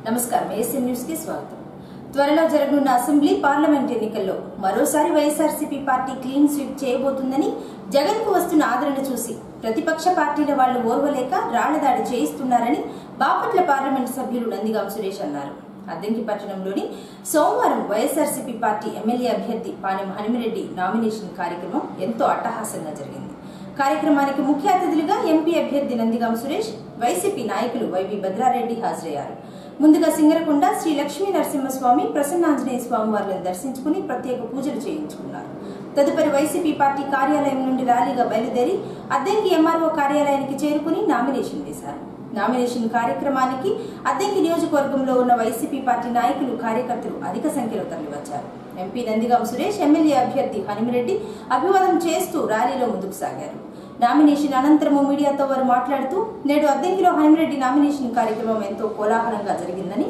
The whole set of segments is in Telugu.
నమస్కారం ఏఎస్ఎన్ న్యూస్ కి స్వాగతం. త్వరలో జరగనున్న అసెంబ్లీ పార్లమెంట్ ఎన్నికల్లో మరోసారి వైఎస్ఆర్సీపీ పార్టీ క్లీన్ స్వీప్ చేయబోతుందని జగన్ కు వస్తున్న ఆదరణ చూసి ప్రతిపక్ష పార్టీల వాళ్లు ఓర్వలేక రాళ్లదాడి చేయిస్తున్నారని బాపట్ల పార్లమెంట్ సభ్యులు నందిగాం సురేష్ అన్నారు. అద్దంకి పట్టణంలోని సోమవారం వైఎస్ఆర్సీపీ పార్టీ ఎమ్మెల్యే అభ్యర్థి పానెం హనుమిరెడ్డి నామినేషన్ కార్యక్రమం ఎంతో అట్టహాసంగా జరిగింది. కార్యక్రమానికి ముఖ్య అతిథులుగా ఎంపీ అభ్యర్థి నందిగాం సురేష్, వైసీపీ నాయకులు వైవి భద్రారెడ్డి హాజరయ్యారు. ముందుగా సింగరకొండ శ్రీ లక్ష్మీ నరసింహస్వామి, ప్రసన్నాంజనేయ స్వామి వారిని దర్శించుకుని ప్రత్యేక పూజలు చేయించుకున్నారు. తదుపరి వైసీపీ పార్టీ కార్యాలయం నుండి ర్యాలీగా బయలుదేరి అద్దంకి ఎంఆర్ఓ కార్యాలయానికి చేరుకుని నామినేషన్ వేశారు. నామినేషన్ కార్యక్రమానికి అద్దంకి నియోజకవర్గంలో ఉన్న వైసీపీ పార్టీ నాయకులు, కార్యకర్తలు అధిక సంఖ్యలో తరలివచ్చారు. ఎంపీ నందిగాం సురేష్, ఎమ్మెల్యే అభ్యర్థి హనుమిరెడ్డి అభివాదం చేస్తూ ర్యాలీలో ముందుకు సాగారు. నామినేషన్ అనంతరము మీడియాతో వారు మాట్లాడుతూ నేడు అద్దంకిలో హనుమిరెడ్డి నామినేషన్ కార్యక్రమం ఎంతో కోలాహలంగా జరిగిందని,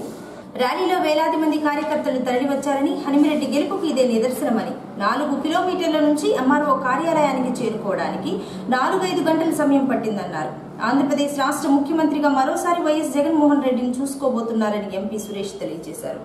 ర్యాలీలో వేలాది మంది కార్యకర్తలు తరలివచ్చారని, హనుమిరెడ్డి గెలుపుకు ఇదే నిదర్శనమని, 4 కిలోమీటర్ల నుంచి ఎంఆర్ఓ కార్యాలయానికి చేరుకోవడానికి 4-5 గంటల సమయం పట్టిందన్నారు. ఆంధ్రప్రదేశ్ రాష్ట్ర ముఖ్యమంత్రిగా మరోసారి వైఎస్ జగన్మోహన్ రెడ్డిని చూసుకోబోతున్నారని ఎంపీ సురేష్ తెలియజేశారు.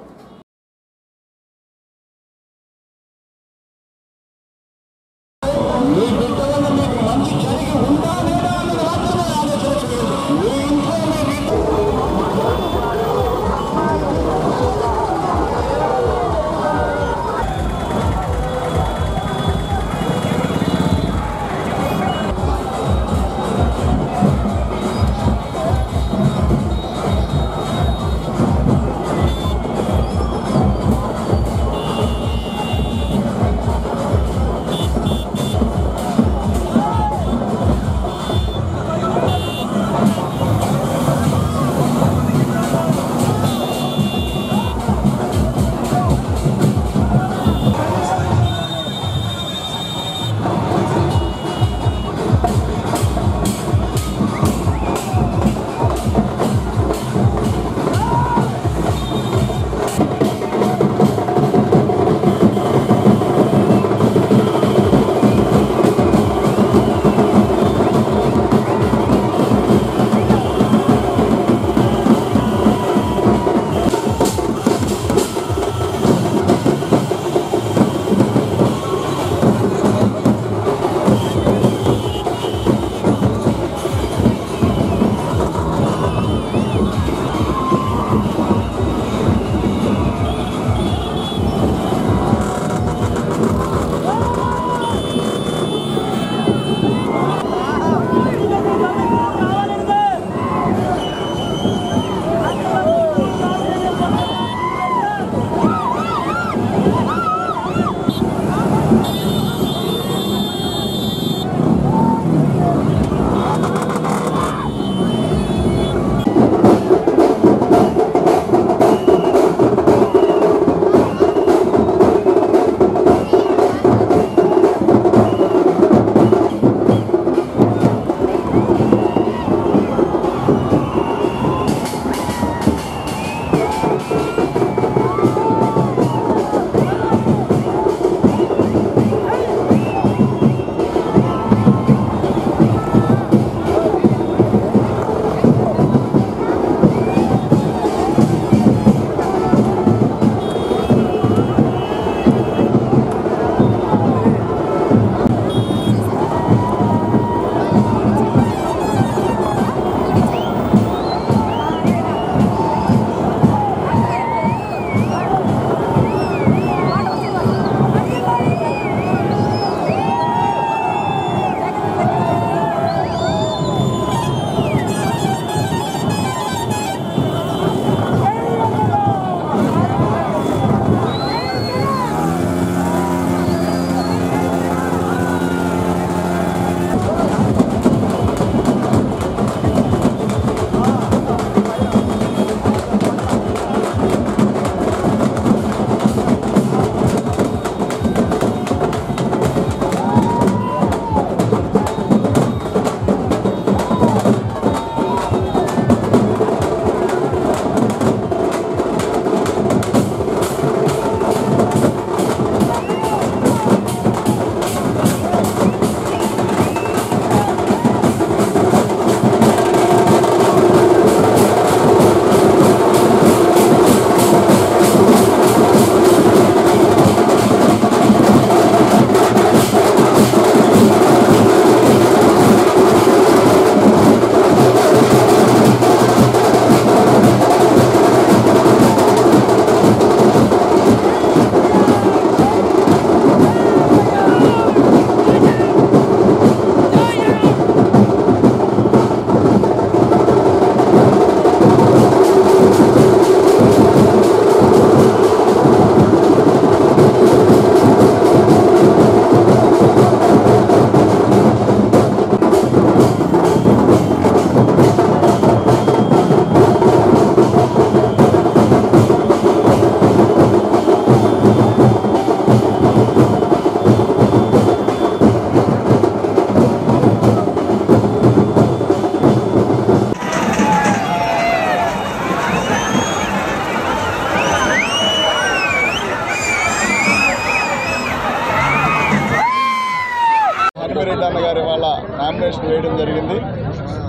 నామినేషన్ వేయడం జరిగింది.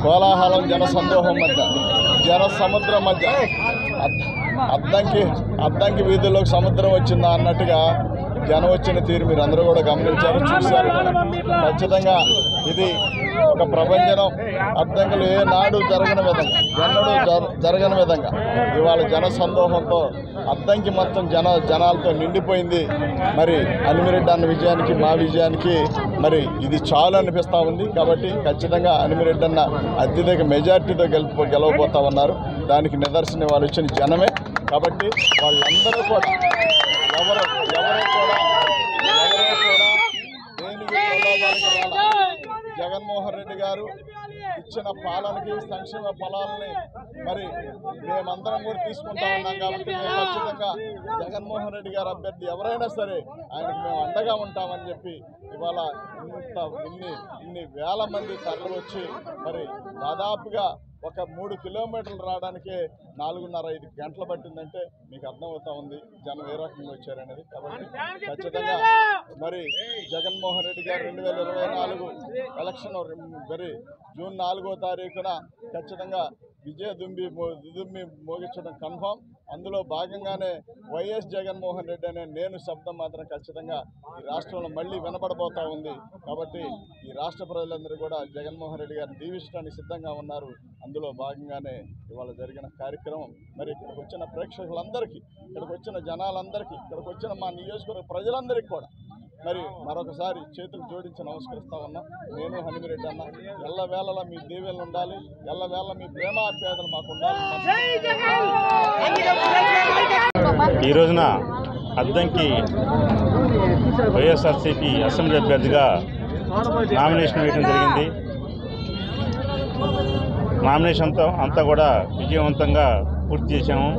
కోలాహలం జనసందోహం మధ్య, జన సముద్రం మధ్య అద్దంకి వీధుల్లోకి సముద్రం వచ్చిందా అన్నట్టుగా జనం వచ్చిన తీరు మీరు అందరూ కూడా గమనించారు, చూశారు. ఖచ్చితంగా ఇది ఒక ప్రభంజనం. అద్దంకులు ఏ నాడు జరగని విధంగా, ఎన్నడూ జరగని విధంగా ఇవాళ జన సందోహంతో అద్దంకి మొత్తం జనాలతో నిండిపోయింది. మరి అనిమిరెడ్డి అన్న విజయానికి, మా విజయానికి మరి ఇది చాలు అనిపిస్తూ ఉంది. కాబట్టి ఖచ్చితంగా అనిమిరెడ్డి అన్న అత్యధిక మెజార్టీతో గెలవబోతా ఉన్నారు. దానికి నిదర్శనం వాళ్ళు వచ్చిన జనమే. కాబట్టి వాళ్ళందరూ కూడా ఎవరు కూడా దేనికి జగన్మోహన్ రెడ్డి గారు ఇచ్చిన పాలనకి, సంక్షేమ ఫలాలని మరి మేమందరం కూడా తీసుకుంటా ఉన్నాం. కాబట్టి మేము ఖచ్చితంగా జగన్మోహన్ రెడ్డి గారు అభ్యర్థి ఎవరైనా సరే ఆయనకు మేము అండగా ఉంటామని చెప్పి ఇవాళ ఇన్ని వేల మంది తరలి వచ్చి మరి దాదాపుగా ఒక 3 కిలోమీటర్లు రావడానికే 4:30-5 గంటలు పట్టిందంటే మీకు అర్థమవుతా ఉంది జనం ఏ రకంగా వచ్చారనేది. కాబట్టి ఖచ్చితంగా మరి జగన్మోహన్ రెడ్డి గారు 2024 ఎలక్షన్ మరి జూన్ 4వ తారీఖున ఖచ్చితంగా విజయదుంబి మోగించడం కన్ఫామ్. అందులో భాగంగానే వైఎస్ జగన్మోహన్ రెడ్డి అనే నేను శబ్దం మాత్రం ఖచ్చితంగా ఈ రాష్ట్రంలో మళ్ళీ వినపడబోతూ ఉంది. కాబట్టి ఈ రాష్ట్ర ప్రజలందరూ కూడా జగన్మోహన్ రెడ్డి గారిని దీవించడానికి సిద్ధంగా ఉన్నారు. అందులో భాగంగానే ఇవాళ జరిగిన కార్యక్రమం. మరి ఇక్కడికి వచ్చిన ప్రేక్షకులందరికీ, ఇక్కడికి వచ్చిన జనాలందరికీ, ఇక్కడికి వచ్చిన మా నియోజకవర్గ ప్రజలందరికీ కూడా మరి మరొకసారి చేతులు జోడించి నమస్కరిస్తా ఉన్నాం. నేను హనుమిరెడ్డి అన్న ఎల్లవేళలా మీ దీవెనలు ఉండాలి, ఎల్లవేళ మీ ప్రేమ ఆప్యాయతలు మాకు ఉండాలి. ఈ రోజున అద్దంకి వైఎస్ఆర్సీపీ అసెంబ్లీ అభ్యర్థిగా నామినేషన్ వేయడం జరిగింది. నామినేషన్ అంతా కూడా విజయవంతంగా పూర్తి చేశాము.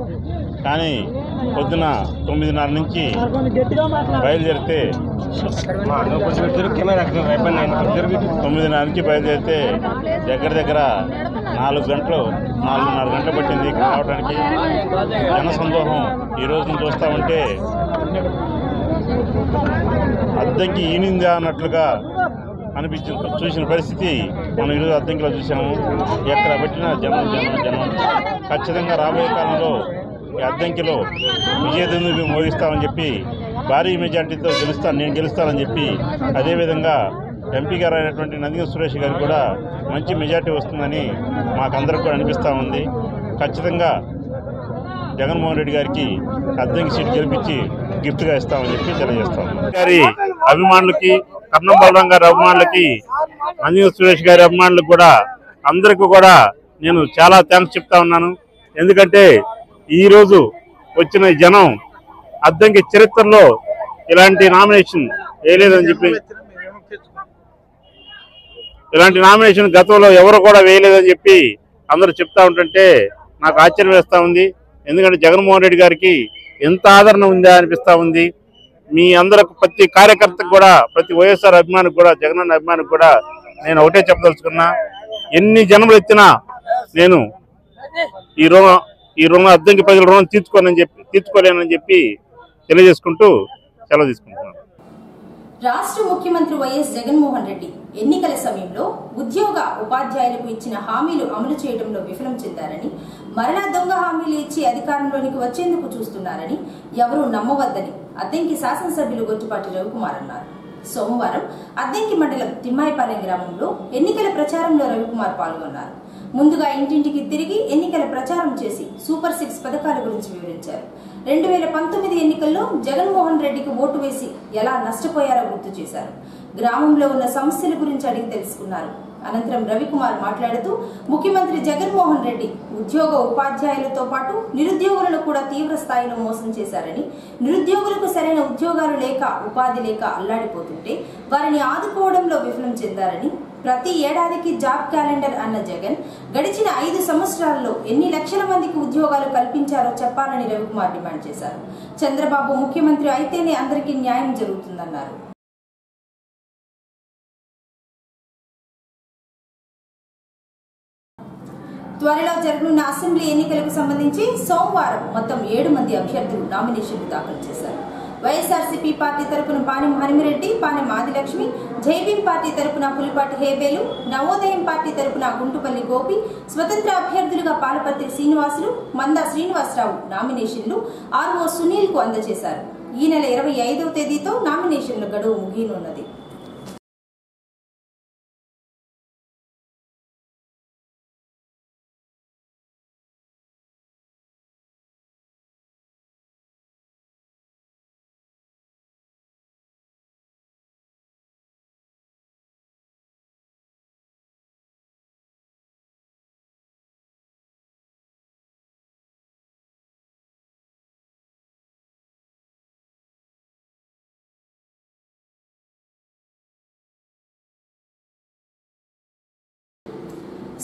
కానీ పొద్దున 9:30 నుంచి బయలుదేరితే 9:30 నుంచి బయలుదేరితే దగ్గర 4:30 గంటలు పట్టింది రావడానికి. జనసందోహం ఈ రోజున చూస్తూ ఉంటే అద్దంకి ఈనిందా అన్నట్లుగా చూసిన పరిస్థితి మనం ఈరోజు అద్దంకిలో చూసాము. ఎక్కడ పెట్టినా జనం. ఖచ్చితంగా రాబోయే కాలంలో ఈ అద్దంకిలో విజయదుందుబి మోగిస్తామని చెప్పి భారీ మెజార్టీతో నేను గెలుస్తానని చెప్పి, అదేవిధంగా ఎంపీ గారు అయినటువంటి నందిగం సురేష్ గారికి కూడా మంచి మెజార్టీ వస్తుందని మాకందరికి కూడా అనిపిస్తూ ఉంది. ఖచ్చితంగా జగన్మోహన్ రెడ్డి గారికి అద్దంకి సీట్ గెలిపించి గిఫ్ట్గా ఇస్తామని చెప్పి తెలియజేస్తాం. గారి అభిమానులకి, కర్ణం బలరాం గారి అభిమానులకి, నందిగం సురేష్ గారి అభిమానులకు కూడా అందరికీ కూడా నేను చాలా థ్యాంక్స్ చెప్తా ఉన్నాను. ఎందుకంటే ఈరోజు వచ్చిన జనం అద్దంకి చరిత్రలో ఇలాంటి నామినేషన్ వేయలేదని చెప్పి, ఇలాంటి నామినేషన్ గతంలో ఎవరు కూడా వేయలేదని చెప్పి అందరూ చెప్తా ఉంటుంటే నాకు ఆశ్చర్యం వేస్తూ ఉంది. ఎందుకంటే జగన్మోహన్ రెడ్డి గారికి ఎంత ఆదరణ ఉందా అనిపిస్తూ ఉంది. మీ అందరికి, ప్రతి కార్యకర్తకు కూడా, ప్రతి వైఎస్ఆర్ అభిమానికి కూడా, జగనన్న అభిమానికి కూడా నేను ఒకటే చెప్పదలుచుకున్నా, ఎన్ని జనములు ఎత్తినా నేను ఈ రుణం అద్దంకి ప్రజల రుణం తీర్చుకోలేనని చెప్పి తెలియజేసుకుంటూ సెలవు తీసుకుంటున్నాను. రాష్ట్ర ముఖ్యమంత్రి వైఎస్ జగన్మోహన్ రెడ్డి ఎన్నికల సమయంలో ఉద్యోగ ఉపాధ్యాయులకు ఇచ్చిన హామీలు అమలు చేయడంలో విఫలం చెందారని, మరలా దొంగ హామీలు ఇచ్చి అధికారంలోనికి వచ్చేందుకు చూస్తున్నారని ఎవరూ నమ్మవద్దని అద్దంకి శాసనసభ్యులు గొట్టిపాటి రవికుమార్ అన్నారు. సోమవారం అద్దంకి మండలం తిమ్మాయిపాలెం గ్రామంలో ఎన్నికల ప్రచారంలో రవికుమార్ పాల్గొన్నారు. ముందుగా ఇంటింటికి తిరిగి ఎన్నికల ప్రచారం చేసి సూపర్ 6 పథకాల గురించి వివరించారు. 2019 ఎన్నికల్లో జగన్మోహన్ రెడ్డికి ఓటు వేసి ఎలా నష్టపోయారో గుర్తు చేశారు. గ్రామంలో ఉన్న సమస్యల గురించి అడిగి తెలుసుకున్నారు. అనంతరం రవికుమార్ మాట్లాడుతూ ముఖ్యమంత్రి జగన్మోహన్ రెడ్డి ఉద్యోగ ఉపాధ్యాయులతో పాటు నిరుద్యోగులను కూడా తీవ్ర స్థాయిలో మోసం చేశారని, నిరుద్యోగులకు సరైన ఉద్యోగాలు లేక, ఉపాధి లేక అల్లాడిపోతుంటే వారిని ఆదుకోవడంలో విఫలం చెందారని, ప్రతి ఏడాదికి జాబ్ క్యాలెండర్ అన్న జగన్ గడిచిన 5 సంవత్సరాల్లో ఎన్ని లక్షల మందికి ఉద్యోగాలు కల్పించారో చెప్పాలని రవికుమార్ డిమాండ్ చేశారు. చంద్రబాబు ముఖ్యమంత్రి అయితేనే అందరికీ న్యాయం జరుగుతుందన్నారు. త్వరలో జరగనున్న అసెంబ్లీ ఎన్నికలకు సంబంధించి సోమవారం మొత్తం 7 మంది అభ్యర్థులు నామినేషన్లు దాఖలు చేశారు. వైఎస్ఆర్సీపీ పార్టీ తరపున పానెం హనుమిరెడ్డి, పానెం ఆదిలక్ష్మి, జైభీం పార్టీ తరపున పులిపాటి హేబేలు, నవోదయం పార్టీ తరపున గుంటుపల్లి గోపి, స్వతంత్ర అభ్యర్థులుగా పాలపర్తి శ్రీనివాసులు, మందా శ్రీనివాసరావు నామినేషన్లు ఆర్ఓ సునీల్ కు అందజేశారు. ఈ నెల 25వ తేదీతో నామినేషన్ల గడువు ముగియనున్నది.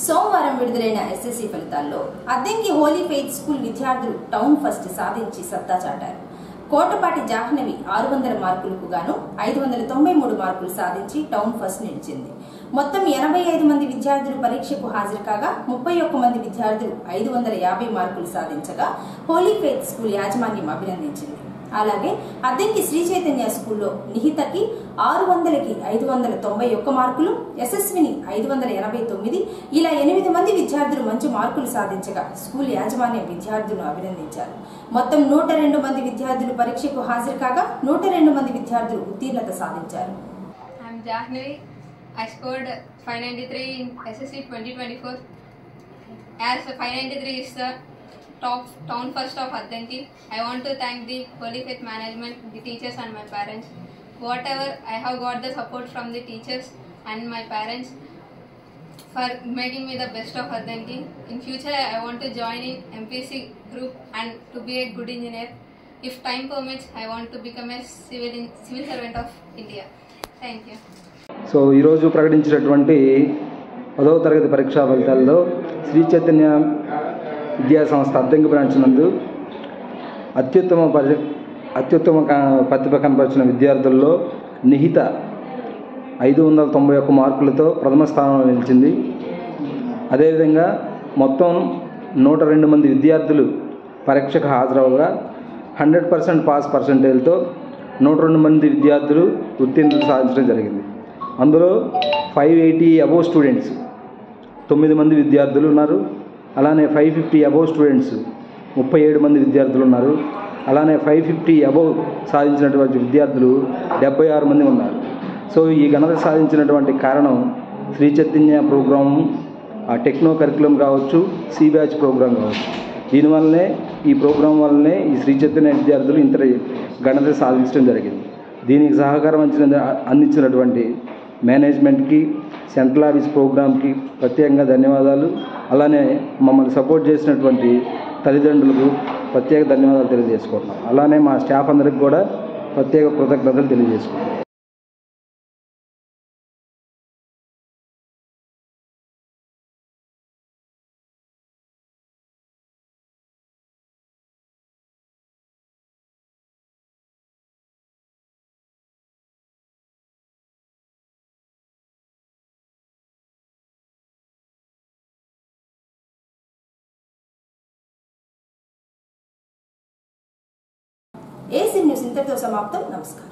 సోమవారం విడుదలైన ఎస్ఎస్సీ ఫలితాల్లో అద్దంకి హోలీ ఫెయిత్ స్కూల్ విద్యార్థులు టౌన్ ఫస్ట్ సాధించి సత్తా చాటారు. కోటపాటి జాహ్నవి 600 మార్కులకు గాను 593 మార్కులు సాధించి టౌన్ ఫస్ట్ నిలిచింది. మొత్తం 85 మంది విద్యార్థులు పరీక్షకు హాజరు కాగా 31 మంది విద్యార్థులు 550 మార్కులు సాధించగా హోలీ ఫెయిత్ స్కూల్ యాజమాన్యం అభినందించింది. అలాగే అద్దంకి శ్రీ చైతన్య స్కూల్లో నిహితకి 600కి 591 మార్కులు, యశస్విని 589, ఇలా 8 మంది విద్యార్థులు మంచి మార్కులు సాధించగా స్కూల్ యాజమాన్యం విద్యార్థులను అభినందించారు. మొత్తం 102 మంది విద్యార్థులు పరీక్షకు హాజరు కాగా 102 మంది విద్యార్థులు ఉత్తీర్ణత సాధించారు. I scored 593 in SSC 2024. As 593 is the top town first of Addanki, I want to thank the Holy Faith management, the teachers and my parents. Whatever I have got the support from the teachers and my parents for making me the best of Addanki. In future I want to join in MPC group and to be a good engineer. If time permits, I want to become a civil servant of India. Thank you. So ఈరోజు ప్రకటించినటువంటి 10వ తరగతి పరీక్షా ఫలితాల్లో శ్రీ చైతన్య విద్యా సంస్థ అద్దంకి బ్రాంచ్ నందు అత్యుత్తమ ప్రతిభ కనపరిచిన విద్యార్థుల్లో నిహిత 591 మార్కులతో ప్రథమ స్థానంలో నిలిచింది. అదేవిధంగా మొత్తం 102 మంది విద్యార్థులు పరీక్షకు హాజరవగా 100% పాస్ పర్సెంటేజ్తో 102 మంది విద్యార్థులు ఉత్తీర్ణత సాధించడం జరిగింది. అందులో 580 అబోవ్ స్టూడెంట్స్ 9 మంది విద్యార్థులు ఉన్నారు. అలానే 550 అబోవ్ స్టూడెంట్స్ 37 మంది విద్యార్థులు ఉన్నారు. అలానే 550 అబోవ్ సాధించినటువంటి విద్యార్థులు 76 మంది ఉన్నారు. సో ఈ ఘనత సాధించినటువంటి కారణం శ్రీ చైతన్య ప్రోగ్రాము, ఆ టెక్నో కరికులం కావచ్చు, సి బ్యాచ్ ప్రోగ్రాం కావచ్చు. దీనివల్లనే ఈ ప్రోగ్రాం వల్లనే ఈ శ్రీ చైతన్య విద్యార్థులు ఇంత ఘనత సాధించడం జరిగింది. దీనికి సహకారం అందించినటువంటి మేనేజ్మెంట్కి, సెంట్రల్ ఆఫీస్ ప్రోగ్రామ్కి ప్రత్యేకంగా ధన్యవాదాలు. అలానే మమ్మల్ని సపోర్ట్ చేసినటువంటి తల్లిదండ్రులకు ప్రత్యేక ధన్యవాదాలు తెలియజేసుకుంటున్నాం. అలానే మా స్టాఫ్ అందరికి కూడా ప్రత్యేక కృతజ్ఞతలు తెలియజేసుకుంటున్నాం. ఏసీ న్యూస్ ఇంతటితో సమాప్తం. నమస్కారం.